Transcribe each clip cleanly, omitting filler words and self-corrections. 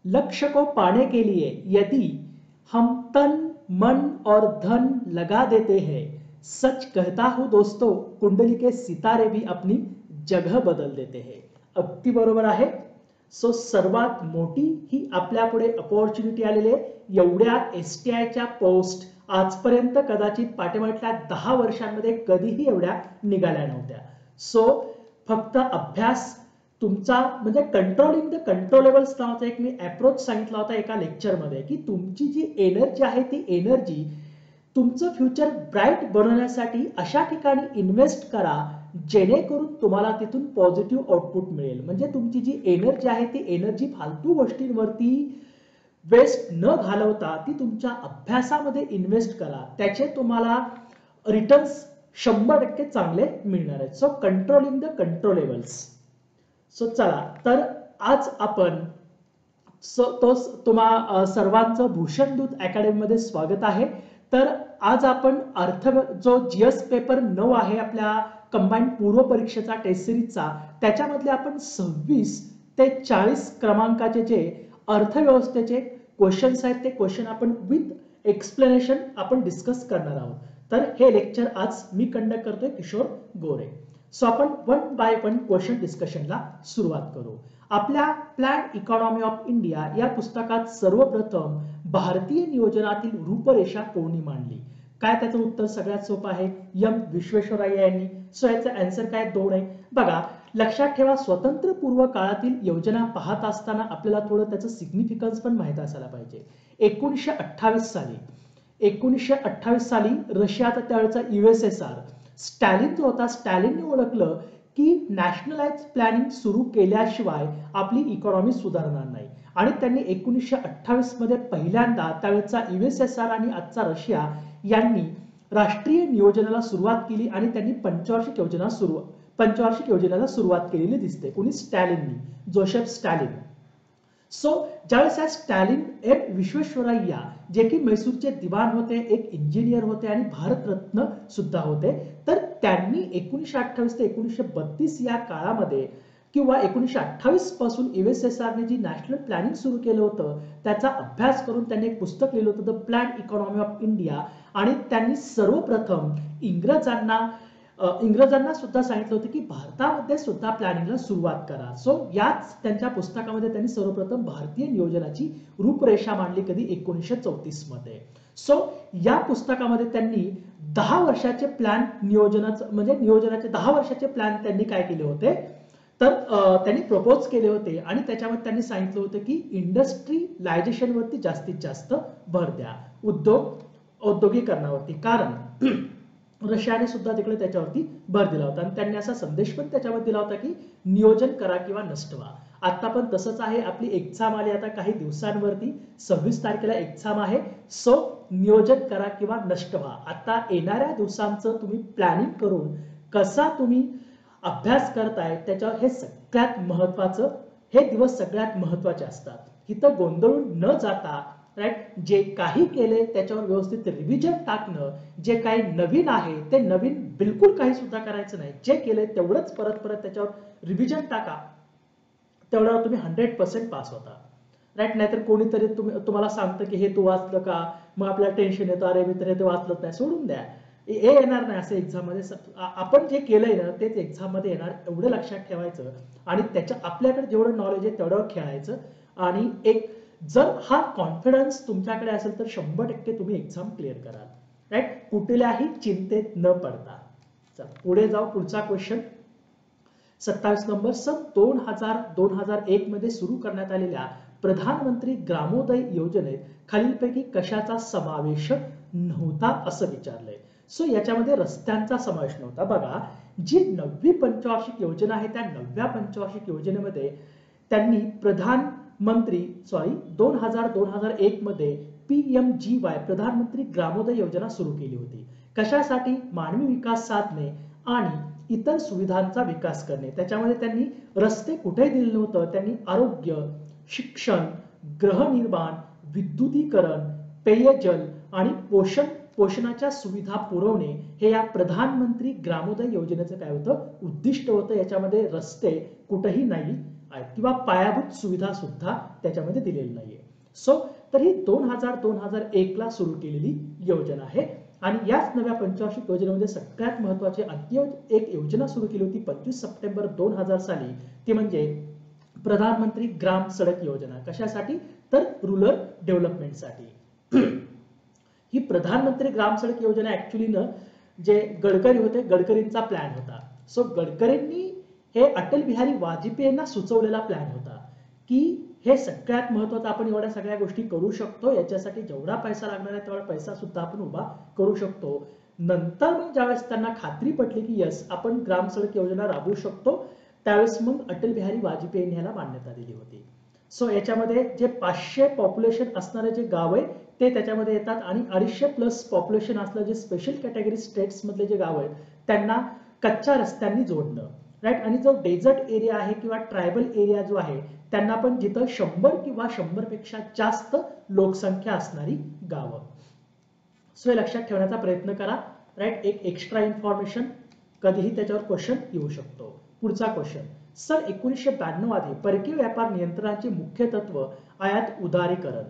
लक्ष्य को पाने के लिए यदि हम तन मन और धन लगा देते हैं, सच कहता हूं दोस्तों, कुंडली के सितारे भी अपनी जगह बदल देते हैं. अगदी बरोबर आहे. सो सर्वात मोठी ही आपल्या पुढे अपॉर्च्युनिटी आलेली आहे. एवढ्या एसटीआयच्या पोस्ट आजपर्यंत कदाचित पाठीमागच्या 10 वर्षांमध्ये कधीही एवढ्या निघाल्या नव्हत्या. सो फक्त अभ्यास तुमचा म्हणजे कंट्रोलिंग द कंट्रोलेबल्स नावाचा एक मी अप्रोच सांगितला होता एका लेक्चरमध्ये, की तुमची जी एनर्जी आहे ती एनर्जी तुमचं फ्युचर ब्राईट बनवण्यासाठी अशा ठिकाणी इन्व्हेस्ट करा जेणेकरून तुम्हाला तिथून पॉझिटिव्ह आउटपुट मिळेल. म्हणजे तुमची जी एनर्जी आहे ती एनर्जी फालतू गोष्टींवरती वेस्ट न घालवता ती तुमच्या अभ्यासामध्ये इन्व्हेस्ट करा. त्याचे तुम्हाला रिटर्न्स 100% चांगले मिळणार आहेत. So controlling the controllables. So चला तर आज आपण तुम्हा सर्वांचं भूषणदूत अकॅडमी मध्ये स्वागत आहे. तर आज आपण जो जीएस पेपर 9 आहे आपल्या कंबाईंड पूर्व परीक्षेचा टेस्ट सिरीजचा, त्याच्यामधले आपण 26 ते 40 क्रमांकाचे जे अर्थव्यवस्थेचे क्वेश्चन्स आहेत ते क्वेश्चन आपण विथ एक्सप्लेनेशन आपण डिस्कस करणार आहोत. तर हे लेक्चर आज मी कंडक्ट करतोय, किशोर गोरे. सो आपण वन बाय वन क्वेश्चन डिस्कशनला सुरुवात करू. आपल्या प्लॅन इकॉनॉमी ऑफ इंडिया या पुस्तकात सर्वप्रथम भारतीय नियोजनातील रूपरेषा कोणी मांडली? काय त्याचं उत्तर सगळ्यात सोपं आहे, एम विश्वेश्वरय्या यांनी. सो याचं आन्सर काय 2 आहे. बघा लक्षात ठेवा, स्वतंत्र पूर्व काळातील योजना पाहत असताना आपल्याला थोडं त्याचं सिग्निफिकन्स पण माहित असायला पाहिजे. 1928 साली रशियाचा त्यावेळेचा USSR स्टॅलिन जो होता, स्टॅलिनने ओळखलं की नॅशनलाइज प्लॅनिंग सुरू केल्याशिवाय आपली इकॉनॉमी सुधारणार नाही. आणि त्यांनी 1928 मध्ये पहिल्यांदा त्यावेळेचा USSR आणि आजचा रशिया यांनी राष्ट्रीय नियोजनाला सुरुवात केली आणि त्यांनी पंचवार्षिक योजनेला सुरुवात केलेली दिसते. कोणी? स्टॅलिननी, जोसेफ स्टॅलिन. सो ज्यावेळेस स्टॅलिन विश्वेश्वरय्या जे की मैसूरचे दिवाण होते, एक इंजिनियर होते आणि भारतरत्न सुद्धा होते, तर त्यांनी 1928 ते 1932 या काळामध्ये किंवा 1928 पासून USSR ने जी नॅशनल प्लॅनिंग सुरू केलं होतं त्याचा अभ्यास करून त्यांनी एक पुस्तक लिहिलं होतं, the plan economy of India. आणि त्यांनी सर्वप्रथम इंग्रजांना सुद्धा सांगितलं होतं की भारतामध्ये सुद्धा प्लॅनिंगला सुरुवात करा. सो याच त्यांच्या पुस्तकामध्ये त्यांनी सर्वप्रथम भारतीय नियोजनाची रूपरेषा मांडली. कधी? 1934 मध्ये. सो या पुस्तकामध्ये त्यांनी 10 वर्षाचे प्लॅन नियोजनाचे 10 वर्षाचे प्लॅन त्यांनी काय केले होते, तर त्यांनी प्रपोज केले होते आणि त्याच्यामध्ये त्यांनी सांगितलं होतं की इंडस्ट्रियलायझेशन वरती जास्तीत जास्त भर द्या, औद्योगिकरणावरती. कारण रशियाने सुद्धा तिकडे त्याच्यावरती भर दिला होता आणि त्यांनी असा संदेश पण त्याच्यावर दिला होता की नियोजन करा किंवा नष्ट व्हा. आता पण तसंच आहे. आपली एक्झाम आली आता काही दिवसांवरती, 26 तारखेला एक्झाम आहे. सो नियोजन करा किंवा नष्ट व्हा. आता येणाऱ्या दिवसांचं तुम्ही प्लॅनिंग करून कसा तुम्ही अभ्यास करताय त्याच्यावर हे सगळ्यात महत्वाचं, हे दिवस सगळ्यात महत्वाचे असतात. इथं गोंधळून न जाता राईट, जे काही केले त्याच्यावर व्यवस्थित रिव्हिजन टाकणं, जे काही नवीन आहे ते नवीन बिलकुल काही सुद्धा करायचं नाही, जे केले तेवढंच परत परत त्याच्यावर रिव्हिजन टाका, तेवढ्यावर तुम्ही 100% पास होता. राईट. नाहीतर कोणीतरी तुम्हाला सांगतं की हे तू वाचलं का, मग आपल्याला टेन्शन येतं, अरे मित्र हे वाचलंच नाही, सोडून द्या, हे येणार नाही असं एक्झाम मध्ये. आपण जे केलंय ना तेच एक्झाम मध्ये येणार, एवढं लक्षात ठेवायचं. आणि त्याच्या आपल्याकडे जेवढं नॉलेज आहे तेवढ्यावर खेळायचं. आणि एक जर हा कॉन्फिडन्स तुमच्याकडे असेल तर 100% तुम्ही एक्झाम क्लिअर कराल. राईट. कुठल्याही चिंतेत न पडता. चला पुढे जाऊ. पुढचा क्वेश्चन 27 नंबर. सन 2001 मध्ये सुरू करण्यात आलेल्या प्रधानमंत्री ग्रामोदय योजनेत खालीलपैकी कशाचा समावेश नव्हता असं विचारलंय. सो याच्यामध्ये रस्त्यांचा समावेश नव्हता. बघा जी 9वी पंचवार्षिक योजना आहे त्या 9व्या पंचवार्षिक योजनेमध्ये त्यांनी 2001 मध्ये PMGY प्रधानमंत्री ग्रामोदय योजना सुरू केली होती. कशासाठी? मानवी विकास साधने आणि इतर सुविधांचा विकास करणे. त्याच्यामध्ये त्यांनी रस्ते कुठे दिले नव्हतं, त्यांनी आरोग्य, शिक्षण, गृहनिर्माण, विद्युतीकरण, पेयजल आणि पोषणाच्या सुविधा पुरवणे हे या प्रधानमंत्री ग्रामोदय योजनेचं काय होतं, उद्दिष्ट होतं. याच्यामध्ये रस्ते कुठेही नाही आहेत किंवा पायाभूत सुविधा सुद्धा त्याच्यामध्ये दिलेली नाहीये. सो तर ही 2001 ला सुरू केलेली योजना आहे आणि याच नव्या पंचवार्षिक योजनेमध्ये सगळ्यात महत्वाची आणखी एक योजना सुरू केली होती 25 सप्टेंबर 2000 साली. ती म्हणजे प्रधानमंत्री ग्राम सडक योजना. कशासाठी? तर रूरल डेव्हलपमेंटसाठी. ही प्रधानमंत्री ग्राम सडक योजना ऍक्च्युअली न जे गडकरी होते, गडकरींचा प्लॅन होता. सो गडकरींनी हे अटल बिहारी वाजपेयी यांना सुचवलेला प्लॅन होता की हे सगळ्यात महत्वाचं, आपण एवढ्या सगळ्या गोष्टी करू शकतो, याच्यासाठी जेवढा पैसा लागणार आहे तेवढा पैसा सुद्धा आपण उभा करू शकतो. नंतर मग ज्यावेळेस त्यांना खात्री पटली की यस आपण ग्राम सडक योजना राबवू शकतो, त्यावेळेस मग अटल बिहारी वाजपेयी यांना मान्यता दिली होती. सो याच्यामध्ये जे 500 पॉप्युलेशन असणारे जे गाव आहे ते त्याच्यामध्ये येतात आणि 250+ पॉप्युलेशन असलं जे स्पेशल कॅटेगरी स्टेट्स मधले जे गाव आहेत त्यांना कच्च्या रस्त्यांनी जोडणं, राईट. आणि जो डेझर्ट एरिया आहे किंवा ट्रायबल एरिया जो आहे त्यांना पण जिथं 100 किंवा 100 पेक्षा जास्त लोकसंख्या असणारी गावं. सो हे लक्षात ठेवण्याचा प्रयत्न करा, राईट. एक एक्स्ट्रा इन्फॉर्मेशन, कधीही त्याच्यावर क्वेश्चन येऊ शकतो. पुढचा क्वेश्चन, सन 1992 आधी परकीय व्यापार नियंत्रणाचे मुख्य तत्व आयात उदारीकरण.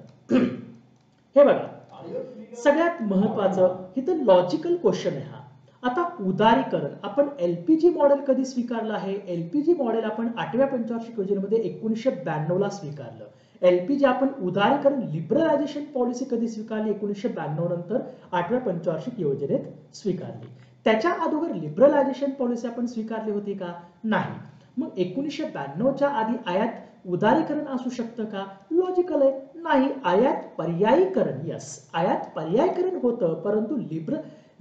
हे बघा सगळ्यात महत्वाचं इथं लॉजिकल क्वेश्चन आहे हा. आता उदारीकरण आपण एलपीजी मॉडेल कधी स्वीकारलं आहे? एलपीजी मॉडेल आपण 8व्या पंचवार्षिक योजनेमध्ये 1992 ला स्वीकारलं. एलपीजी आपण उदारीकरण लिबरलायझेशन पॉलिसी कधी स्वीकारली? 1992 नंतर 8व्या पंचवार्षिक योजनेत स्वीकारली. त्याच्या अगोदर लिबरलायझेशन पॉलिसी आपण स्वीकारली होती का? नाही. मग 1992च्या आधी आयात उदारीकरण असू शकतं का? लॉजिकल आहे, नाही. आयात पर्यायीकरण, यस, आयात पर्यायीकरण होतं, परंतु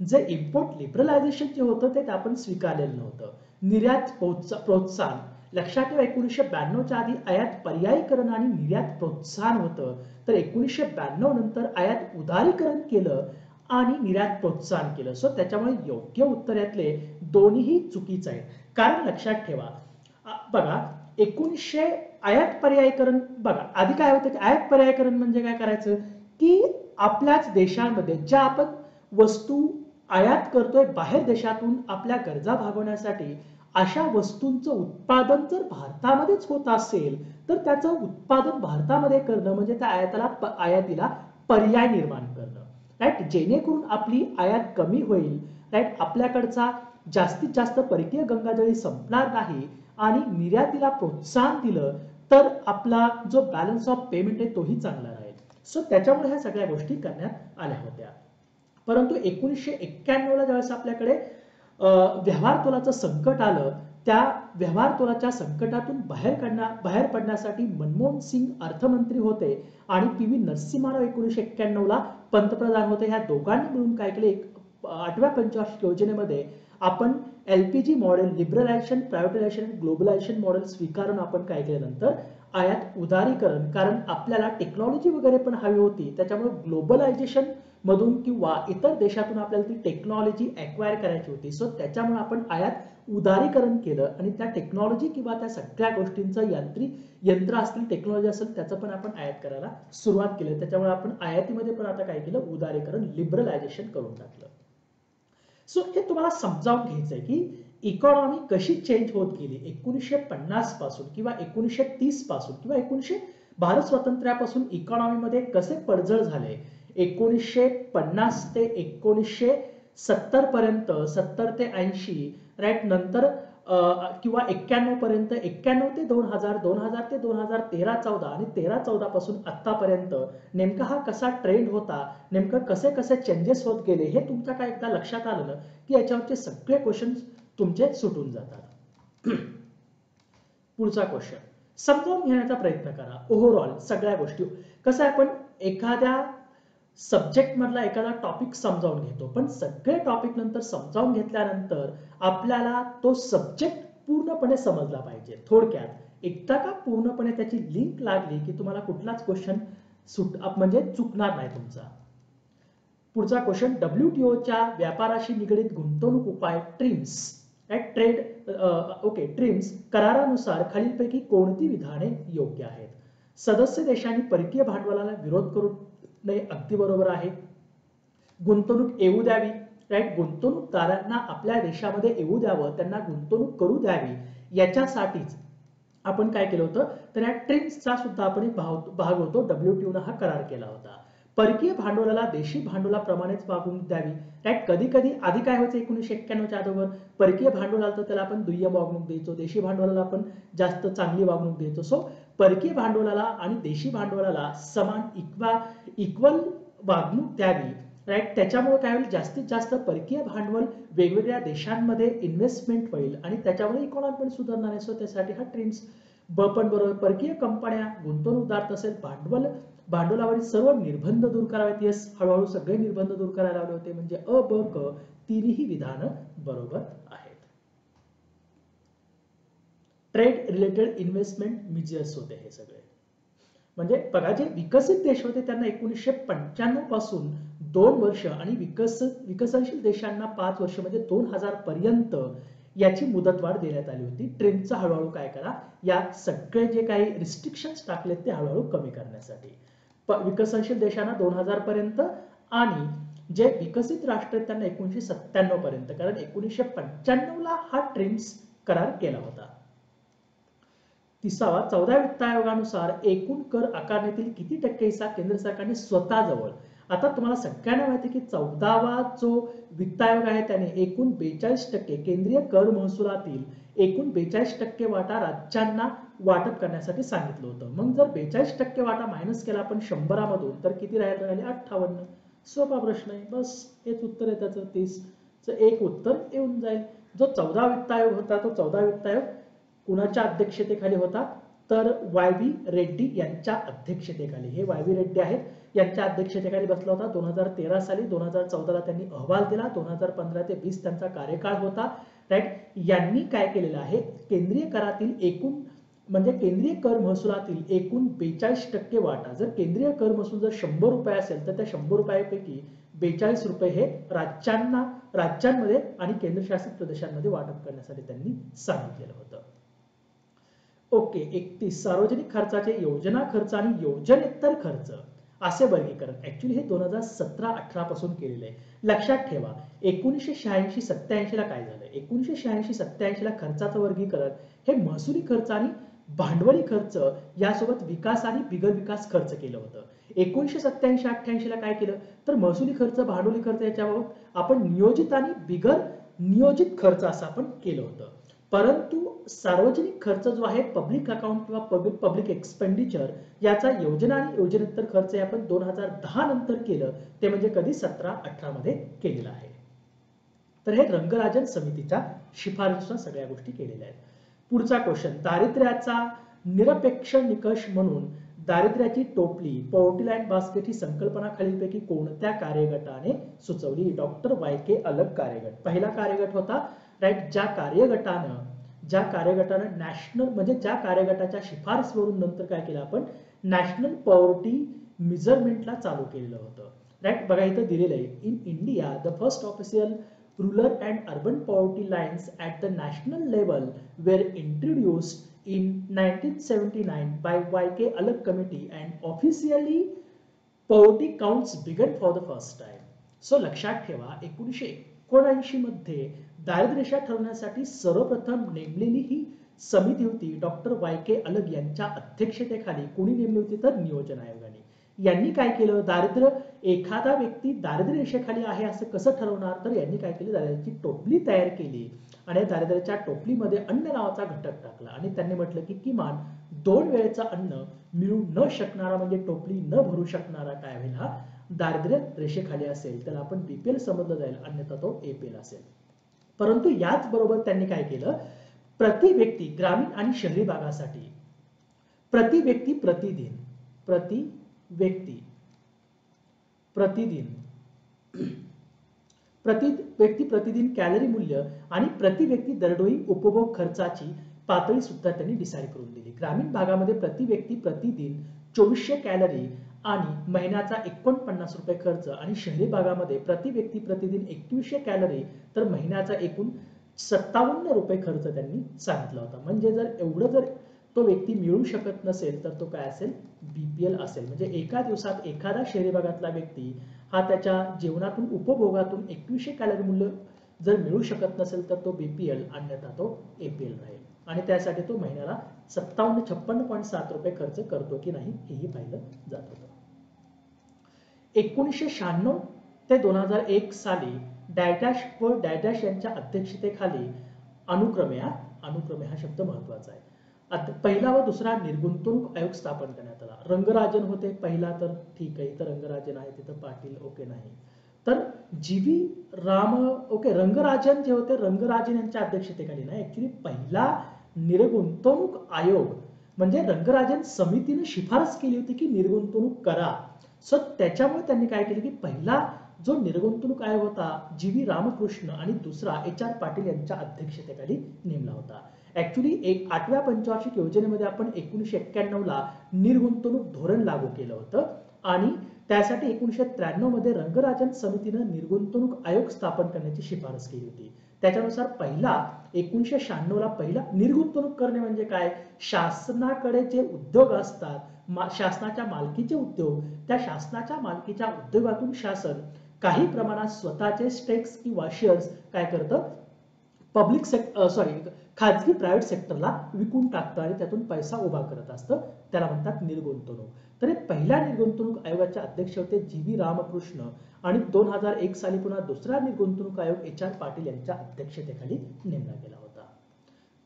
जे इम्पोर्ट लिबरलायझेशन जे होतं ते आपण स्वीकारलेलं नव्हतं. निर्यात प्रोत्साहन, लक्षात ठेवा 1992च्या आधी आयात पर्यायीकरण आणि निर्यात प्रोत्साहन होतं, तर 1992 नंतर आयात उदारीकरण केलं आणि निर्यात प्रोत्साहन केलं. सो त्याच्यामुळे योग्य उत्तर यातले दोन्ही चुकीचं आहे. कारण लक्षात ठेवा बघा 1900 आयात पर्यायीकरण, बघा आधी काय होतं की आयात पर्यायीकरण म्हणजे काय करायचं की आपल्याच देशांमध्ये ज्या आपण वस्तू आयात करतोय बाहेर देशातून आपल्या गरजा भागवण्यासाठी, अशा वस्तूंचं उत्पादन जर भारतामध्येच होत असेल तर त्याचं उत्पादन भारतामध्ये करणं म्हणजे त्या आयातीला पर्याय निर्माण करणं, राईट. जेणेकरून आपली आयात कमी होईल, राईट. आपल्याकडचा जास्तीत जास्त परकीय गंगाजळी संपणार नाही आणि निर्यातीला प्रोत्साहन दिलं तर आपला जो बॅलन्स ऑफ पेमेंट आहे तोही चांगला राहील. सो त्याच्यामुळे ह्या सगळ्या गोष्टी करण्यात आल्या होत्या. परंतु 1991 ला ज्यावेळेस आपल्याकडे व्यवहार तोलाचं संकट आलं, त्या व्यवहार तोलाच्या संकटातून बाहेर पडण्यासाठी मनमोहन सिंग अर्थमंत्री होते आणि पी.व्ही. नरसिंहराव 1991 ला पंतप्रधान होते. ह्या दोघांनी मिळून काय केले, 8व्या पंचवार्षिक योजनेमध्ये आपण LPG model, liberalisation, privatisation, globalisation model स्वीकारून आपण काय केल्यानंतर आयात उदारीकरण, कारण आपल्याला टेक्नॉलॉजी वगैरे पण हवी होती, त्याच्यामुळे ग्लोबलायझेशन मधून किंवा इतर देशातून आपल्याला ती टेक्नॉलॉजी ॲक्वायर करायची होती. सो त्याच्यामुळे आपण आयात उदारीकरण केलं आणि त्या टेक्नॉलॉजी किंवा त्या सगळ्या गोष्टींचं यंत्र असतील, टेक्नॉलॉजी असेल, त्याचं पण आपण आयात करायला सुरुवात केली. त्याच्यामुळे आपण आयातीमध्ये पण आता काय केलं, उदारीकरण, लिबरलायझेशन करून टाकलं. सो हे तुम्हाला समजावून घ्यायचंय की इकॉनॉमी कशी चेंज होत गेली 1950 पासून किंवा 1930 पासून किंवा भारत स्वातंत्र्यापासून इकॉनॉमीमध्ये कसे पडझड झाले 1950 ते 1970 पर्यंत, 70 ते 80, राईट. नंतर किंवा 91 पर्यंत, 91 ते 2000, 2000 ते 2013-14 आणि 13-14 पासून आतापर्यंत नेमका हा कसा ट्रेंड होता, नेमकं कसे कसे चेंजेस होत गेले, हे तुमच्या काय एकदा लक्षात आलं ना की याच्यावरचे सगळे क्वेश्चन तुमचे सुटून जातात. पुढचा क्वेश्चन समजावून घेण्याचा प्रयत्न करा. ओव्हरऑल सगळ्या गोष्टी कसं आहे, आपण एखाद्या सब्जेक्ट मधला एखादा टॉपिक समजावून घेतो, पण सगळे टॉपिक नंतर समजावून घेतल्यानंतर आपल्याला तो सब्जेक्ट पूर्णपणे समजला पाहिजे. थोडक्यात एकदा का पूर्णपणे त्याची लिंक लागली की तुम्हाला कुठलाच क्वेश्चन म्हणजे चुकणार नाही तुमचा. पुढचा क्वेश्चन, WTOच्या व्यापाराशी निगडित गुंतवणूक उपाय ट्रिम्स, ट्रिम्स करारानुसार खालीलपैकी कोणती विधाने योग्य आहेत? सदस्य देशांनी परकीय भांडवलाला विरोध करू नये, अगदी बरोबर आहे. गुंतवणूक येऊ द्यावी, राईट. गुंतवणूकदारांना आपल्या देशामध्ये येऊ द्यावं, त्यांना गुंतवणूक करू द्यावी, याच्यासाठीच आपण काय केलं होतं, तर या ट्रिम्सचा सुद्धा आपण एक भाग होतो, WTO हा करार केला होता. परकीय भांडवलाला देशी भांडवलाप्रमाणेच वागणूक द्यावी. राईट, कधी कधी आधी काय व्हायचं 1991च्या अगोदर, परकीय भांडवल आलं तर त्याला आपण दुय्यम वागणूक द्यायचो, देशी भांडवलाला आपण जास्त चांगली वागणूक द्यायचो. सो परकीय भांडवलाला आणि देशी भांडवलाला समान इक्वल वागणूक द्यावी. राईट, त्याच्यामुळे काय होईल, जास्तीत जास्त परकीय भांडवल वेगवेगळ्या देशांमध्ये इन्व्हेस्टमेंट होईल आणि त्याच्यामुळे इकॉनॉमी पण सुधारणार आहे. सो त्यासाठी हा ट्रिम्स. पण बरोबर, परकीय कंपन्या गुंतवणूकदार तसेच भांडवलावरील सर्व निर्बंध दूर करावेत. येस, हळूहळू सगळे निर्बंध दूर करायला लावले होते. म्हणजे अ, ब, क तिन्ही विधानं बरोबर आहेत. ट्रेड रिलेटेड इन्व्हेस्टमेंट मेजर्स होते हे सगळे. म्हणजे बघा, जे विकसित देश होते त्यांना 1995 पासून 2 वर्ष आणि विकसनशील देशांना 5 वर्ष म्हणजे 2000 पर्यंत याची मुदतवाढ देण्यात आली होती. ट्रिम्सचा हळूहळू काय करा, या सगळे जे काही रिस्ट्रिक्शन्स टाकलेत ते हळूहळू कमी करण्यासाठी. विकसनशील देशांना 2000 पर्यंत आणि जे विकसित राष्ट्र आहेत त्यांना 1997 पर्यंत, कारण 1995 हा ट्रिम्स करार केला होता. 30वा, 14 वित्त आयोगानुसार एकूण कर आकारणीतील किती टक्के हिस्सा केंद्र सरकारने स्वतःजवळ. आता तुम्हाला सगळ्यांना माहिती की 14वा जो वित्त आयोग आहे त्याने एकूण 42% केंद्रीय कर महसुलातील एकूण 42% वाटा राज्यांना वाटप करण्यासाठी सांगितलं होतं. मग जर 42% वाटा मायनस केला आपण 100 मधून तर किती राहिले, 58. सोपा प्रश्न आहे, बस हेच उत्तर आहे त्याचं. 30चं एक उत्तर येऊन जाईल. जो 14 वित्त आयोग होता तो 14 वित्त आयोग कुणाच्या अध्यक्षतेखाली होता, तर YV रेड्डी यांच्या अध्यक्षतेखाली. हे YV रेड्डी आहेत, यांच्या अध्यक्षतेखाली बसला होता. 2013 साली, 2014ला त्यांनी अहवाल दिला, 2015 ते 20 त्यांचा कार्यकाळ होता. राईट, यांनी काय केलेलं आहे, केंद्रीय करातील एकूण म्हणजे केंद्रीय कर महसुलातील एकूण 42% वाटा, जर केंद्रीय कर महसूल जर 100 रुपये असेल तर त्या 100 रुपयापैकी 42 रुपये हे राज्यांमध्ये आणि केंद्रशासित प्रदेशांमध्ये वाटप करण्यासाठी त्यांनी सांगितलेलं होतं. ओके. 31, सार्वजनिक खर्चाचे योजना खर्च आणि योजनेतर खर्च असे वर्गीकरण ऍक्च्युली हे 2017-18 पासून केलेलं आहे. लक्षात ठेवा, 1986-87 ला काय झालं, 1986-87 ला खर्चाचं वर्गीकरण हे महसुली खर्च आणि भांडवली खर्च यासोबत विकास आणि बिगर विकास खर्च केलं होतं. 1987-88 ला काय केलं, तर महसुली खर्च, भांडवली खर्च याच्याबाबत आपण नियोजित आणि बिगर नियोजित खर्च असं आपण केलं होतं. परंतु सार्वजनिक खर्च जो आहे, पब्लिक अकाउंट किंवा पब्लिक एक्सपेंडिचर, याचा योजना आणि योजनेतर खर्च आपण 2010 नंतर केलं, ते म्हणजे कधी 17-18 मध्ये केलेलं आहे. तर हे रंगराजन समितीच्या शिफारशीच्या सगळ्या गोष्टी केलेल्या आहेत. पुढचा क्वेश्चन, दारिद्र्याचा निरपेक्ष निकष म्हणून दारिद्र्याची टोपली पॉवर्टी लाईन बास्केट ही संकल्पना खालीलपैकी कोणत्या कार्यगटाने सुचवली. डॉक्टर YK अलग कार्यगट पहिला कार्यगट होता. राईट, ज्या कार्यगटानं नॅशनल म्हणजे ज्या कार्यगटाच्या शिफारसीवरून नंतर काय केलं आपण, नॅशनल पॉवर्टी मेजरमेंटला चालू केलेलं होतं. राईट, बघा इथं दिलेलं आहे, in India the first official rural and urban poverty lines at the national level were introduced in 1979 by YK Alag committee and officially poverty counts began for the first time. So लक्षात ठेवा, 1979 मध्ये दारिद्र्यरेषा ठरवण्यासाठी सर्वप्रथम नेमलेली ही समिती होती doctor YK अलग यांच्या अध्यक्षतेखाली. कोणी नेमली होती, तर नियोजन आयोगाने. यांनी काय केलं, एखादा व्यक्ती दारिद्र्य रेषेखाली आहे असं कसं ठरवणार, तर यांनी काय केलं, दारिद्र्याची टोपली तयार केली आणि दारिद्र्याच्या टोपलीमध्ये अन्न नावाचा घटक टाकला आणि त्यांनी म्हटलं की किमान 2 वेळेचं अन्न मिळू न शकणारा म्हणजे टोपली न भरू शकणारा काय होईल, हा दारिद्र्य रेषेखाली असेल त्याला आपण BPL समजलं जाईल, अन्यथा तो APL असेल. परंतु याच बरोबर त्यांनी काय केलं, प्रति व्यक्ती ग्रामीण आणि शहरी भागासाठी प्रति व्यक्ती प्रतिदिन कॅलरी मूल्य आणि प्रति व्यक्ती दरडोई उपभोग खर्चाची पातळी सुद्धा त्यांनी डिसाईड करून दिली. ग्रामीण भागामध्ये प्रति व्यक्ती प्रतिदिन 2400 कॅलरी आणि महिन्याचा 49 रुपये खर्च आणि शहरी भागामध्ये प्रति व्यक्ती प्रतिदिन 2100 कॅलरी तर महिन्याचा एकूण 57 रुपये खर्च त्यांनी सांगितला होता. म्हणजे जर एवढं जर तो व्यक्ती मिळू शकत नसेल तर तो काय असेल, BPL असेल. म्हणजे एका दिवसात एखादा शहरी भागातला व्यक्ती हा त्याच्या जेवणातून उपभोगातून 2100 कॅलरी मूल्य जर मिळू शकत नसेल तर तो BPL, अन्यथा तो APL राहील आणि त्यासाठी तो महिन्याला 5756.7 रुपये खर्च करतो की नाही हेही पाहिलं जात होतं. 1996 ते 2001 साली डॅडॅश व डॅडॅश यांच्या अध्यक्षतेखाली अनुक्रमे हा शब्द महत्वाचा आहे, पहिला व दुसरा निर्गुंतवणूक आयोग स्थापन करण्यात आला. रंगराजन होते पहिला, तर ठीक आहे, इथं रंगराजन आहे, तिथं पाटील ओके नाही. तर जी.व्ही. राम ओके, रंगराजन जे होते रंगराजन यांच्या अध्यक्षतेखाली ना ऍक्च्युली पहिला निर्गुंतवणूक आयोग म्हणजे रंगराजन समितीने शिफारस केली होती की निर्गुंतवणूक करा. सो त्याच्यामुळे त्यांनी काय केलं की पहिला जो निर्गुंतवणूक आयोग होता जी.व्ही. रामकृष्ण आणि दुसरा एच.आर. पाटील यांच्या अध्यक्षतेखाली नेमला होता. ऍक्च्युली 8व्या पंचवार्षिक योजनेमध्ये आपण 1991 ला निर्गुंतवणूक धोरण लागू केलं होतं आणि त्यासाठी 1993 मध्ये रंगराजन समितीनं निर्गुंतवणूक आयोग स्थापन करण्याची शिफारस केली होती. त्याच्यानुसार पहिला 1996 ला पहिला निर्गुंतवणूक करणे म्हणजे काय, शासनाकडे जे उद्योग असतात, शासनाच्या मालकीचे उद्योग, त्या शासनाच्या मालकीच्या उद्योगातून शासन काही प्रमाणात स्वतःचे स्टेक्स किंवा शेअर्स काय करतं, खाजगी प्रायव्हेट सेक्टरला विकून टाकतं आणि त्यातून पैसा उभा करत असतं, त्याला म्हणतात निर्गुंतवणूक. तर हे पहिल्या निर्गुंतवणूक आयोगाचे अध्यक्ष होते जी.व्ही. रामकृष्ण आणि 2001 साली पुन्हा दुसरा निर्गुंतवणूक आयोग एच.आर. पाटील यांच्या अध्यक्षतेखाली नेमला गेला होता.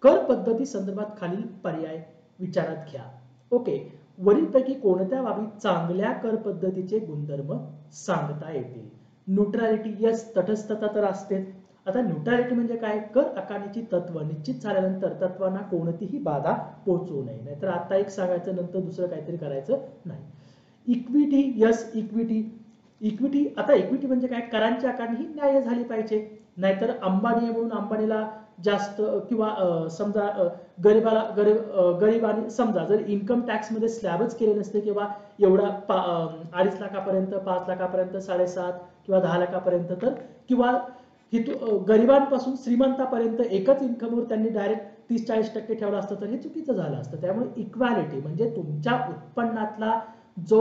कर पद्धती संदर्भात खालील पर्याय विचारात घ्या. ओके, वरीलपैकी कोणत्या बाबी चांगल्या कर पद्धतीचे गुणधर्म सांगता येतील. न्यूट्रॅलिटी, यस, तटस्थता तर असते. आता न्यूट्रॅलिटी म्हणजे काय, कर आकारण्याची तत्व निश्चित झाल्यानंतर तत्वांना कोणतीही बाधा पोहोचू नये, नाहीतर आता एक सांगायचं नंतर दुसरं काहीतरी करायचं नाही. इक्विटी, यस, इक्विटी आता इक्विटी म्हणजे काय, करांची आकारणी ही न्याय्य झाली पाहिजे, नाहीतर अंबानी म्हणून अंबानीला जास्त किंवा समजा गरीबाने समजा जर इन्कम टॅक्स मध्ये स्लॅबच केले नसते किंवा एवढा 2.5 लाखापर्यंत 5 लाखापर्यंत 7.5 किंवा 10 लाखापर्यंत, तर किंवा गरिबांपासून श्रीमंतापर्यंत एकच इन्कमवर त्यांनी डायरेक्ट 30-40% ठेवला असतं तर हे चुकीचं झालं असतं. त्यामुळे इक्वॅलिटी म्हणजे तुमच्या उत्पन्नातला जो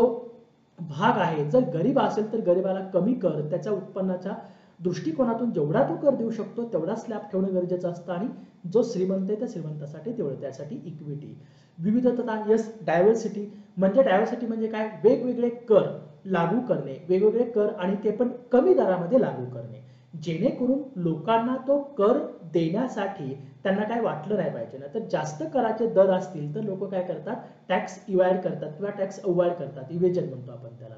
भाग आहे, जर गरीब असेल तर गरीबाला कमी कर, त्याच्या उत्पन्नाच्या दृष्टिकोनातून जेवढा तो कर देऊ शकतो तेवढा स्लॅब ठेवणं गरजेचं असतं आणि जो श्रीमंत आहे त्या श्रीमंतासाठी तेवढं, त्यासाठी इक्विटी. विविधता, यस, डायव्हर्सिटी म्हणजे काय, वेगवेगळे कर लागू करणे, वेगवेगळे कर आणि ते पण कमी दरामध्ये लागू करणे, जेणेकरून लोकांना तो कर देण्यासाठी त्यांना काय वाटलं नाही पाहिजे ना. तर जास्त कराचे दर असतील तर लोक काय करतात, टॅक्स इव्हाइड करतात किंवा टॅक्स अवॉइड करतात, इव्हेजन म्हणतो आपण त्याला,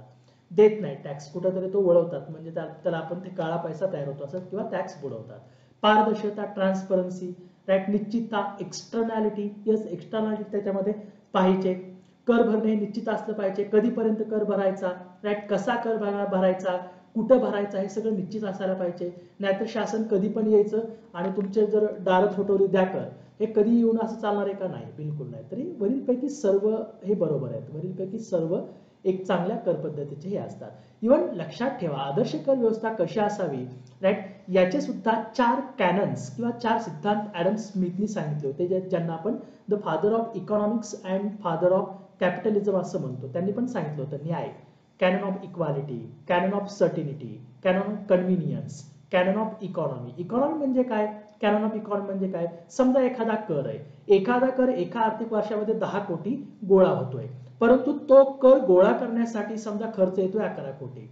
देत नाही टॅक्स, कुठेतरी तो वळवतात, म्हणजे त्याला आपण ते काळा पैसा तयार होतो असं, किंवा टॅक्स बुडवतात. पारदर्शकता, ट्रान्सपरन्सी, राईट, निश्चितता, एक्सटर्नॅलिटी, यस, एक्सटर्नॅलिटी त्याच्यामध्ये पाहिजे. कर भरणे निश्चित असलं पाहिजे, कधीपर्यंत कर भरायचा, राईट, कसा कर भरायचा, कुठं भरायचा, हे सगळं निश्चित असायला पाहिजे. नाहीतर शासन कधी पण यायचं आणि तुमचे जर दारं थोटवली द्या कर, हे कधी येऊन असं चालणार आहे का, नाही, बिलकुल नाही. तरी वरीलपैकी सर्व हे बरोबर आहेत, वरीलपैकी सर्व एक चांगल्या कर पद्धतीचे हे असतात. इव्हन लक्षात ठेवा आदर्श कर व्यवस्था कशी असावी, राईट, याचे सुद्धा 4 कॅनन्स किंवा 4 सिद्धांत ऍडम स्मिथनी सांगितले होते, ज्यांना आपण the father of economics and father of capitalism असं म्हणतो. त्यांनी पण सांगितलं होतं न्याय, canon of equality, canon of certainty, canon of convenience, canon of economy. Economy म्हणजे काय, कॅनन ऑफ इकॉनॉमी म्हणजे काय, समजा एखादा कर आहे, एखादा कर एका आर्थिक वर्षामध्ये 10 कोटी गोळा होतोय, परंतु तो कर गोळा करण्यासाठी समजा खर्च येतोय 11 कोटी,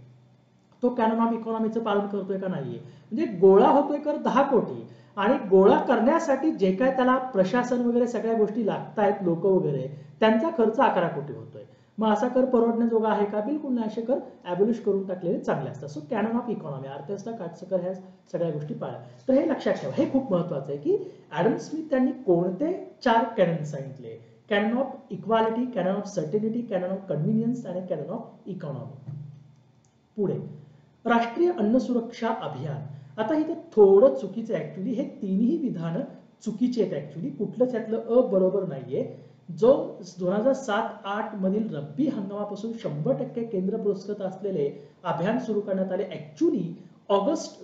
तो कॅनन ऑफ इकॉनॉमीचं पालन करतोय का नाहीये. म्हणजे गोळा होतोय कर 10 कोटी आणि गोळा करण्यासाठी जे काय त्याला प्रशासन वगैरे सगळ्या गोष्टी लागतायत, लोक वगैरे, त्यांचा खर्च 11 कोटी होतोय. मग असा कर परवडण्याजोगा आहे का, बिलकुल नाही. असे कर ॲबॉलिश करून टाकलेले चांगले असतात. सो कॅनन ऑफ इकॉनॉमी, अर्थव्यवस्था काटकसर, ह्या सगळ्या गोष्टी पाळल्या. तर हे लक्षात ठेवा, हे खूप महत्वाचं आहे की ऍडम स्मिथ त्यांनी कोणते 4 कॅनन सांगितले, canon of equality, canon of certainty, canon of convenience आणि कॅनन ऑफ इकॉनॉमी. पुढे राष्ट्रीय अन्न सुरक्षा अभियान. आता इथे थोडं चुकीचं आहे ऍक्च्युली, हे तिन्ही विधान चुकीचे आहेत ऍक्च्युली, कुठलंच यातलं बरोबर नाहीये. जो 2007-8 मधील रब्बी हंगामापासून 100% केंद्र पुरस्कृत असलेले अभियान सुरू करण्यात आले. ऍक्च्युली ऑगस्ट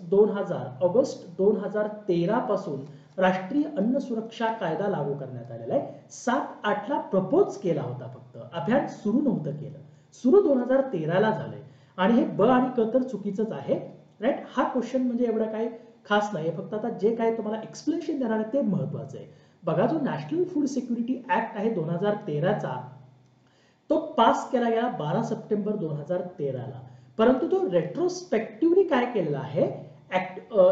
2013 पासून राष्ट्रीय अन्न सुरक्षा कायदा लागू करण्यात आलेला आहे. 7-8 ला प्रपोज केला होता, फक्त अभियान सुरू नव्हतं केलं, सुरू 2013 ला झालंय. आणि हे ब आणि क तर चुकीचंच आहे, राईट. हा क्वेश्चन म्हणजे एवढा काही खास नाही, फक्त आता जे काय तुम्हाला एक्सप्लेनेशन देणार आहे ते महत्वाचं आहे. बघा, जो नॅशनल फूड सिक्युरिटी ऍक्ट आहे 2013चा, तो पास केला गेला 12 सप्टेंबर 2013ला, परंतु तो रेट्रोस्पेक्टिव्हली काय केलेला आहे,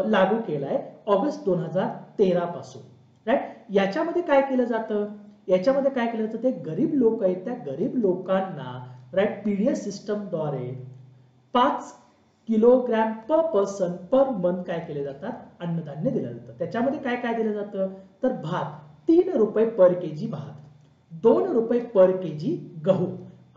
लागू केलाय ऑगस्ट 2013 पासून. राईट. याच्यामध्ये काय केलं जातं, याच्यामध्ये काय केलं जातं, ते गरीब लोक आहेत, त्या गरीब लोकांना राईट पीडीएस सिस्टमद्वारे 5 किलोग्रॅम पर पर्सन पर मंथ काय केले जातात, अन्नधान्य दिलं जातं. त्याच्यामध्ये काय काय दिलं जातं, तर भात 3 रुपये पर केजी भात, 2 रुपये पर केजी गहू,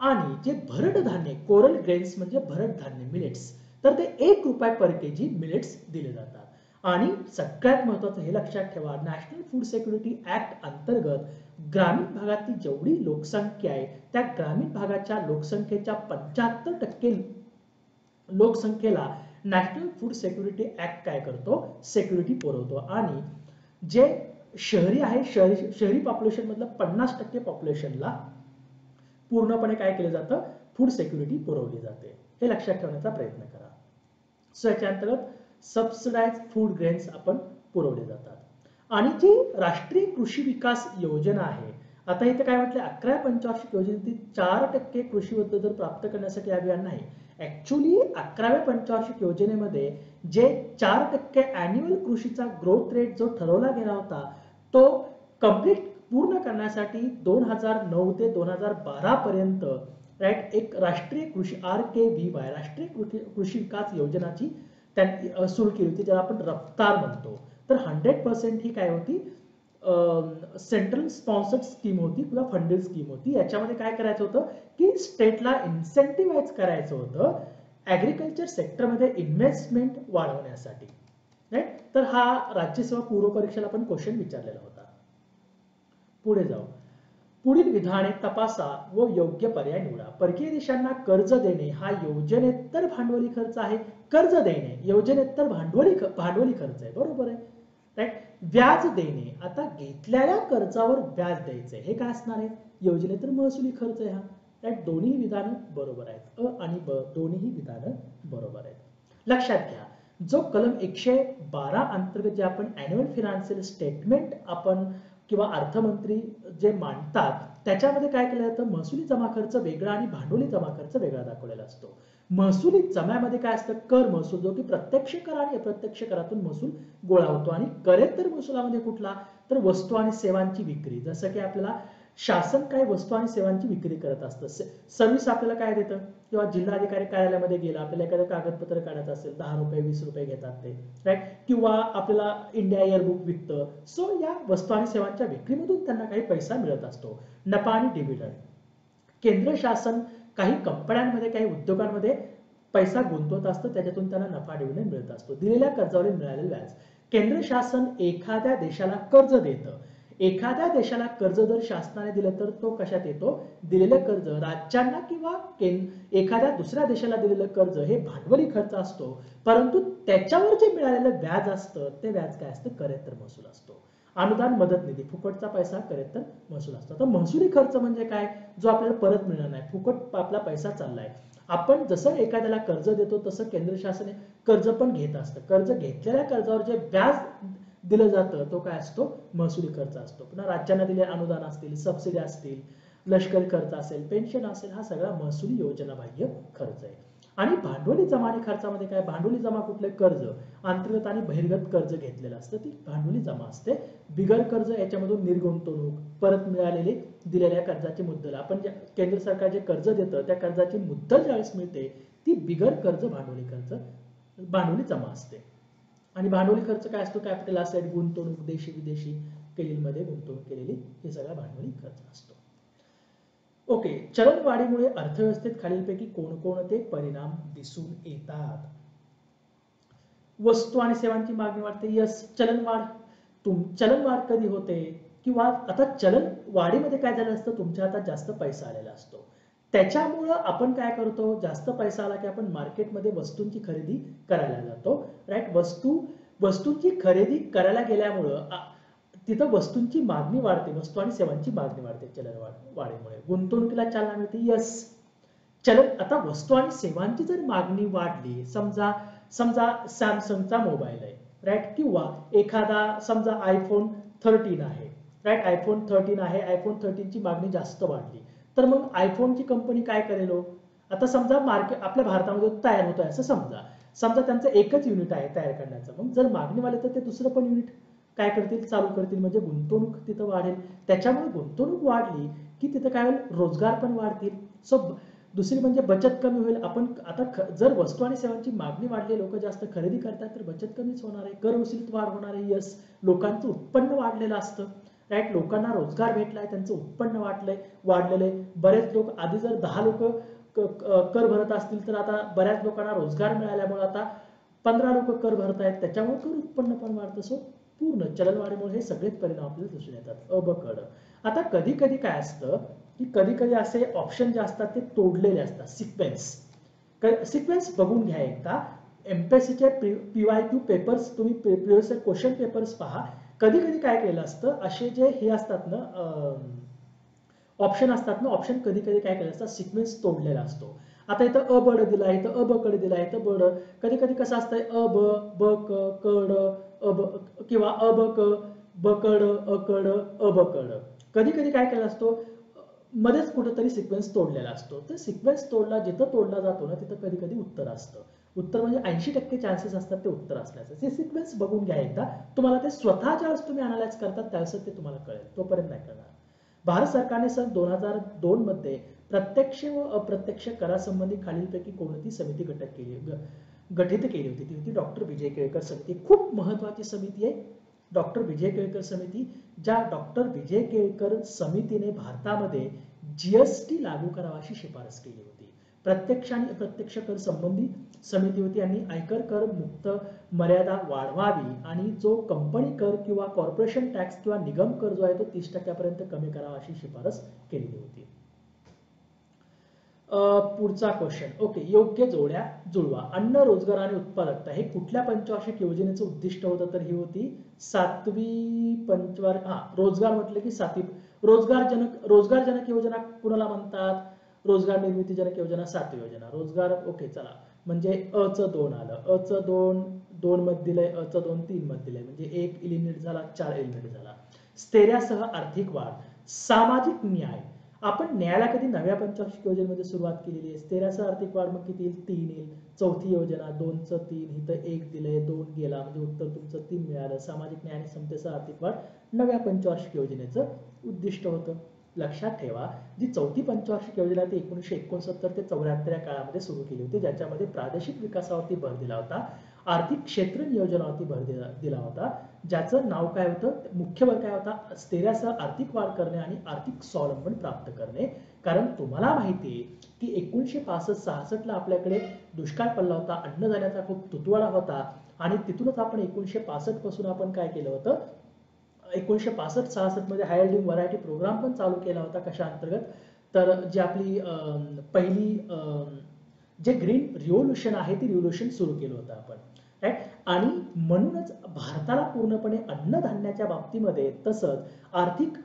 आणि जे भरड धान्य कोरल ग्रेन्स म्हणजे भरड धान्य मिलेट्स, तर ते 1 रुपये पर केजी मिलेट्स दिले जातात. आणि सगळ्यात महत्वाचं हे लक्षात ठेवा, नॅशनल फूड सिक्युरिटी ऍक्ट अंतर्गत ग्रामीण भागातली जेवढी लोकसंख्या आहे, त्या ग्रामीण भागाच्या लोकसंख्येच्या 75% लोकसंख्येला नॅशनल फूड सिक्युरिटी ऍक्ट काय करतो, सिक्युरिटी पुरवतो. आणि जे शहरी आहे, शहरी पॉप्युलेशन मधलं 50% पॉप्युलेशनला पूर्णपणे काय केलं जातं, फूड सिक्युरिटी पुरवली जाते. हे लक्षात ठेवण्याचा प्रयत्न करा. सो याच्या अंतर्गत सबसिडाइज फूड ग्रेन्स आपण पुरवले जातात. आणि जी राष्ट्रीय कृषी विकास योजना आहे, आता इथे काय म्हटलं, 11 पंचवार्षिक योजनेतील 4% कृषी उत्पादन प्राप्त करण्यासाठी अभियान नाही. ऍक्च्युअली 11व्या पंचवार्षिक योजनेमध्ये जे 4% अॅन्युअल कृषीचा ग्रोथ रेट जो ठरवला गेला होता, तो कम्प्लीट पूर्ण करण्यासाठी 2009 ते 2012 पर्यंत राईट एक राष्ट्रीय कृषी RKVY राष्ट्रीय कृषी विकास योजनाची त्यांनी सुरू केली होती, ज्याला आपण रफ्तार म्हणतो. तर 100% ही काय होती, सेंट्रल स्पॉन्सर्ड स्कीम होती किंवा फंडेड स्कीम होती. याच्यामध्ये काय करायचं होतं की स्टेटला इन्सेंटिव्हाइज करायचं होतं ऍग्रिकल्चर सेक्टरमध्ये इन्व्हेस्टमेंट वाढवण्यासाठी. राईट. तर हा राज्यसेवा पूर्व परीक्षेला पण क्वेश्चन विचारलेला होता. पुढे जाऊ. पुढील विधाने तपासा व योग्य पर्याय निवडा. परकीय देशांना कर्ज देणे हा योजनेतर भांडवली खर्च आहे. कर्ज देणे योजनेतर भांडवली खर्च आहे, बरोबर आहे. राईट. व्याज देणे, आता घेतलेल्या कर्जावर व्याज द्यायचंय, हे काय असणार आहे, योजनेतर महसुली खर्च आहे हा. राईट. दोन्ही विधानं बरोबर आहेत, अ आणि ब दोन्ही विधानं बरोबर आहेत. लक्षात घ्या, जो कलम 112 अंतर्गत जे आपण अॅन्युअल फिनान्शियल स्टेटमेंट आपण किंवा अर्थमंत्री जे मांडतात, त्याच्यामध्ये काय केलं जातं, महसुली जमा खर्च वेगळा आणि भांडवली जमा खर्च वेगळा दाखवलेला असतो. महसुली जम्यामध्ये काय असतं, कर महसूल, जो की प्रत्यक्ष कर आणि अप्रत्यक्ष करातून महसूल गोळा होतो. आणि करेत्तर महसुलामध्ये कुठला, तर वस्तू आणि सेवांची विक्री. जसं की आपल्याला शासन काय वस्तू आणि सेवांची विक्री करत असतं. सर्व्हिस आपल्याला काय देतं, किंवा जिल्हाधिकारी कार्यालयामध्ये गेला, आपल्याला एखादं कागदपत्र काढायचं असेल, 10 रुपये 20 रुपये घेतात ते. राईट. किंवा आपल्याला इंडिया एअरबुक विकतं. सो या वस्तू आणि सेवांच्या विक्रीमधून त्यांना काही पैसा मिळत असतो. नफा आणि डिव्हिडंड. केंद्र शासन काही कंपन्यांमध्ये काही उद्योगांमध्ये पैसा गुंतवत असतं, त्याच्यातून त्यांना नफा डिव्हिडंड मिळत असतो. दिलेल्या कर्जावर मिळालेले व्याज. केंद्र शासन एखाद्या देशाला कर्ज देतं. एखाद्या देशाला कर्ज जर शासनाने दिलं तर तो कशात येतो, दिलेलं कर्ज राज्यांना किंवा एखाद्या दुसऱ्या देशाला दिलेलं कर्ज हे भांडवली खर्च असतो. परंतु त्याच्यावर जे मिळालेलं व्याज असतं, ते व्याज काय असतं, करेत्तर महसूल असतो. अनुदान मदत निधी, फुकटचा पैसा करेत्तर महसूल असतो. तर महसुली खर्च म्हणजे काय, जो आपल्याला परत मिळणार नाही, फुकट आपला पैसा चाललाय. आपण जसं एखाद्याला कर्ज देतो तसं केंद्र शासन कर्ज पण घेत असतं. कर्ज घेतलेल्या कर्जावर जे व्याज दिलं जातं, तो काय असतो, महसुली खर्च असतो. पुन्हा राज्यांना दिलेले अनुदान असतील, सबसिडी असतील, लष्करी खर्च असेल, पेन्शन असेल, हा सगळा महसुली योजना बाह्य खर्च आहे. आणि भांडवली जमा आणि खर्चामध्ये काय, भांडवली जमा कुठले, कर्ज अंतर्गत आणि बहिर्गत कर्ज घेतलेलं असतं, ती भांडवली जमा असते. बिगर कर्ज याच्यामधून निर्गुंतवणूक, परत मिळालेली दिलेल्या कर्जाची मुद्दल, आपण केंद्र सरकार जे कर्ज देतं त्या कर्जाची मुद्दल ज्यावेळेस मिळते, ती बिगर कर्ज भांडवली जमा असते. आणि भांडवली खर्च काय असतो, कॅपिटल असेट, गुंतवणूक, देशी विदेशी मध्ये गुंतवणूक केलेली, हे सगळा भांडवली खर्च असतो. ओके. चलनवाढीमुळे अर्थव्यवस्थेत खालीलपैकी कोणकोणते परिणाम दिसून येतात. वस्तू आणि सेवांची मागणी वाढते. यस. चलनवाढ कधी होते, किंवा आता चलन वाढीमध्ये काय झालं असतं, तुमच्या हातात जास्त पैसा आलेला असतो, त्याच्यामुळं आपण काय करतो, जास्त पैसा आला की आपण मार्केटमध्ये वस्तूंची खरेदी करायला जातो. राईट. वस्तूंची खरेदी करायला गेल्यामुळं तिथं वस्तूंची मागणी वाढते, वस्तू आणि सेवांची मागणी वाढते चलनवाढीमुळे. गुंतवणुकीला चालना मिळते. यस. आता वस्तू आणि सेवांची जर मागणी वाढली, समजा सॅमसंगचा मोबाईल आहे, राईट, किंवा एखादा समजा iPhone 13 आहे, राईट. आयफोन 13 आहे, आयफोन 13 ची मागणी जास्त वाढली, तर मग आयफोनची कंपनी काय करेल हो? आता समजा मार्केट आपल्या भारतामध्ये तयार होत आहे असं समजा, समजा त्यांचं एकच युनिट आहे तयार करण्याचं, मग जर मागणी वाढली तर ते दुसरं पण युनिट काय करतील, चालू करतील, म्हणजे गुंतवणूक तिथं वाढेल. त्याच्यामुळे गुंतवणूक वाढली की तिथं काय होईल, रोजगार पण वाढतील. सो दुसरी म्हणजे बचत कमी होईल. आपण आता जर वस्तू आणि सेवांची मागणी वाढली, लोक जास्त खरेदी करतात, तर बचत कमीच होणार आहे, कर वसुलीत वाढ होणार आहे. यस, लोकांचं उत्पन्न वाढलेलं असतं, राईट. लोकांना रोजगार भेटलाय, त्यांचं उत्पन्न वाढलेलं आहे. बरेच लोक आधी जर 10 लोक कर भरत असतील तर आता बऱ्याच लोकांना रोजगार मिळाल्यामुळे आता 15 लोक कर भरत आहेत, त्याच्यामुळे कर उत्पन्न पण वाढतं. सो पूर्ण चलनवाढीमुळे हे सगळेच परिणाम आपल्याला दिसून येतात. अबकड. आता कधी कधी काय असतं की कधी कधी असे ऑप्शन जे असतात ते तोडलेले असतात. सिक्वेन्स बघून घ्या एकदा. एमपीएससीचे PYQ पेपर्स तुम्ही प्रिव्हियस क्वेश्चन पेपर्स पहा. कधी कधी काय केलं असतं, असे जे हे असतात ना ऑप्शन असतात ना, ऑप्शन कधी कधी काय केलं असतं, सिक्वेन्स तोडलेला असतो. आता इथं अ बड दिला आहे, इथं अ ब कड दिला आहे, इथं बड. कधी कधी कसं असतंय अ ब ब क कड अ ब, किंवा अ ब क ब कड अ कड अ ब कड. कधी कधी काय केलं असतो, मध्येच कुठेतरी सिक्वेन्स तोडलेला असतो. तर सिक्वेन्स तोडला, जिथं तोडला जातो ना तिथं कधी कधी उत्तर असतं. उत्तर म्हणजे 80% चान्सेस असतात ते उत्तर असण्याचं. ते सिक्वेन्स बघून घ्या एकदा. तुम्हाला ते स्वतः ज्यावेळेस तुम्ही अनालाइज करतात त्यावेळेस ते तुम्हाला कळेल, तोपर्यंत नाही कळणार. भारत सरकारने सन 2002 मध्ये प्रत्यक्ष व अप्रत्यक्ष करासंबंधी खालीलपैकी कोणती समिती गठीत केली होती? ती होती डॉक्टर विजय केळकर समिती. खूप महत्वाची समिती आहे डॉक्टर विजय केळकर समिती. ज्या डॉक्टर विजय केळकर समितीने भारतामध्ये जीएसटी लागू करावा अशी शिफारस केली होती. प्रत्यक्ष आणि अप्रत्यक्ष कर संबंधी समिती होती. आणि आयकर कर मुक्त मर्यादा वाढवावी आणि जो कंपनी कर किंवा कॉर्पोरेशन टॅक्स किंवा निगम कर जो आहे तो 30% पर्यंत कमी करावा अशी शिफारस केलेली होती. पुढचा क्वेश्चन. ओके, योग्य जोड्या जुळवा. अन्न, रोजगार आणि उत्पादकता हे कुठल्या पंचवार्षिक योजनेचं उद्दिष्ट होतं? तर ही होती 7वी पंचवार्षिक. रोजगार म्हटलं की 7वी रोजगारजनक योजना कुणाला म्हणतात? रोजगार निर्मिती जनक योजना 7वी योजना. रोजगार. ओके, चला. म्हणजे अ च 2 आलं, अ च 2 मध्ये दिलंय, अ च 2 3 मध्ये दिलंय, म्हणजे 1 एलिमिनेट झाला, 4 एलिमिनेट झाला. स्थैर्यासह आर्थिक वाढ. सामाजिक न्याय. आपण न्यायाला कधी नव्या पंचवार्षिक योजनेमध्ये सुरुवात केलेली आहे. स्थैर्यासह आर्थिक वाढ मग किती येईल? 3 येईल. चौथी योजना 2 च 3, इथं 1 दिलंय, 2 गेला, म्हणजे उत्तर तुमचं 3 मिळालं. सामाजिक न्याय आणि समतेसह आर्थिक वाढ नव्या पंचवार्षिक योजनेचं उद्दिष्ट होतं. लक्षात ठेवा, जी चौथी पंचवार्षिक योजना ती 1969 ते 74 या काळामध्ये सुरू केली होती, ज्याच्यामध्ये प्रादेशिक विकासावरती भर दिला होता, आर्थिक क्षेत्र नियोजनावरती भर दिला होता, ज्याचं नाव काय होतं, मुख्य भर काय होता? स्थैर्यासह आर्थिक वाढ करणे आणि आर्थिक स्वावलंबन प्राप्त करणे. कारण तुम्हाला माहिती आहे की 1965-66 ला आपल्याकडे दुष्काळ पडला होता, अन्नधान्याचा खूप तुटवडा होता, आणि तिथूनच आपण 1965 पासून आपण काय केलं होतं, 1965-66 मध्ये हायर यील्डिंग व्हरायटी प्रोग्राम पण चालू केला होता. कशा अंतर्गत? तर जी आपली पहिली जे ग्रीन रिव्होल्युशन आहे ती रिव्होल्युशन सुरू केलं होतं आपण, राईट. आणि म्हणूनच भारताला पूर्णपणे अन्नधान्याच्या बाबतीमध्ये तसंच आर्थिक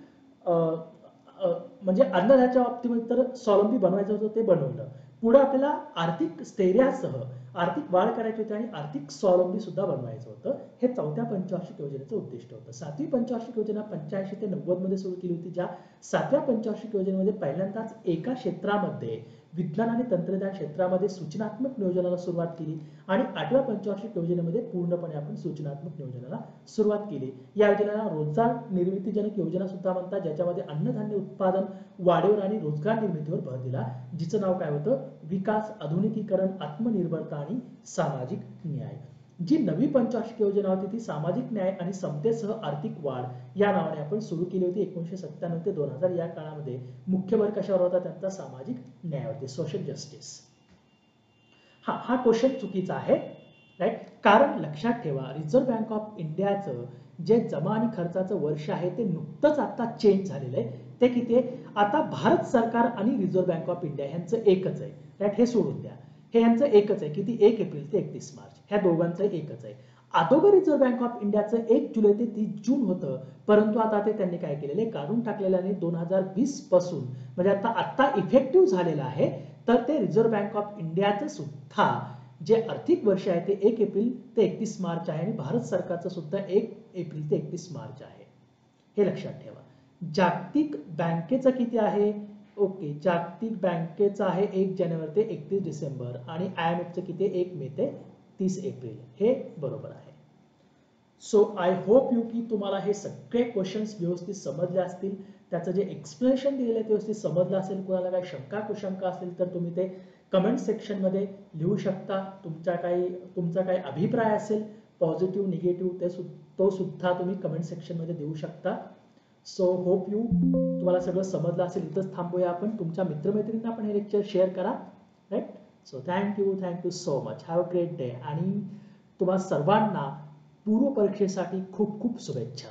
म्हणजे अन्नधान्याच्या बाबतीमध्ये तर स्वावलंबी बनवायचं होतं, ते बनवलं. पुढे आपल्याला आर्थिक स्थैर्यासह आर्थिक वाढ करायची होती आणि आर्थिक स्वावलंबी सुद्धा बनवायचं होतं. हे चौथ्या पंचवार्षिक योजनेचं उद्दिष्ट होतं. 7वी पंचवार्षिक योजना 85 ते 90 मध्ये सुरू केली होती. ज्या 7व्या पंचवार्षिक योजनेमध्ये पहिल्यांदाच एका क्षेत्रामध्ये विज्ञान आणि तंत्रज्ञान क्षेत्रामध्ये सूचनात्मक नियोजनाला सुरुवात केली, आणि 8व्या पंचवार्षिक योजनेमध्ये पूर्णपणे आपण सूचनात्मक नियोजनाला सुरुवात केली. या योजनेला रोजगार निर्मितीजनक योजना सुद्धा म्हणतात, ज्याच्यामध्ये अन्नधान्य उत्पादन वाढीवर आणि रोजगार निर्मितीवर भर दिला, जिचं नाव काय होतं? विकास, आधुनिकीकरण, आत्मनिर्भरता आणि सामाजिक न्याय. जी नवी पंचवार्षिक योजना होती ती सामाजिक न्याय आणि समतेसह आर्थिक वाढ या नावाने आपण सुरू केली होती. 1997 ते 2000 या काळामध्ये मुख्य भर कशावर होता? त्यांचा सामाजिक न्यायावरती, सोशल जस्टिस. हा क्वेश्चन चुकीचा आहे, राईट. कारण लक्षात ठेवा, रिझर्व्ह बँक ऑफ इंडियाचं जे जमा आणि खर्चाचं वर्ष आहे ते नुकतंच आता चेंज झालेलं आहे. ते किती आहे? आता भारत सरकार आणि रिझर्व्ह बँक ऑफ इंडिया यांचं एकच आहे, राईट. हे सोडून द्या, हे यांचं एकच आहे. किती? 1 एप्रिल ते 31 मार्च, ह्या दोघांचं एकच आहे. अगोदर रिझर्व्ह बँक ऑफ इंडियाचं 1 जुलै ते 30 जून होतं, परंतु आता ते त्यांनी काय केलेलं आहे? काढून टाकलेलं आहे. 2020 पासून म्हणजे आता इफेक्टिव्ह झालेलं आहे. तर ते रिझर्व्ह बँक ऑफ इंडियाचं सुद्धा जे आर्थिक वर्ष आहे ते 1 एप्रिल ते 31 मार्च आहे, आणि भारत सरकारचं सुद्धा 1 एप्रिल ते 31 मार्च आहे. हे लक्षात ठेवा. जागतिक बँकेचं किती आहे? ओके, जागतिक बँकेचं आहे 1 जानेवारी ते 31 डिसेंबर आणि IMFचं किती आहे? 1 मे ते 30 एप्रिल. हे बरोबर आहे. सो आय होप यू की तुम्हाला हे सगळे क्वेश्चन्स व्यवस्थित समजले असतील. त्याचं जे एक्सप्लेनेशन दिलेलं आहे ते व्यवस्थित समजलं असेल. कोणाला काही शंका कुशंका असेल तर तुम्ही ते कमेंट सेक्शनमध्ये लिहू शकता. तुमचा काही अभिप्राय असेल पॉझिटिव्ह निगेटिव्ह तो सुद्धा तुम्ही कमेंट सेक्शनमध्ये देऊ शकता. सो होप यू तुम्हाला सगळं समजलं असेल. इथंच थांबूया आपण. तुमच्या मित्रमैत्रिणींना पण हे लेक्चर शेअर करा. Right. So thank you so much. Have a great day. आणि तुम्हा सर्वांना पूर्व परीक्षेसाठी खूप खूप शुभेच्छा.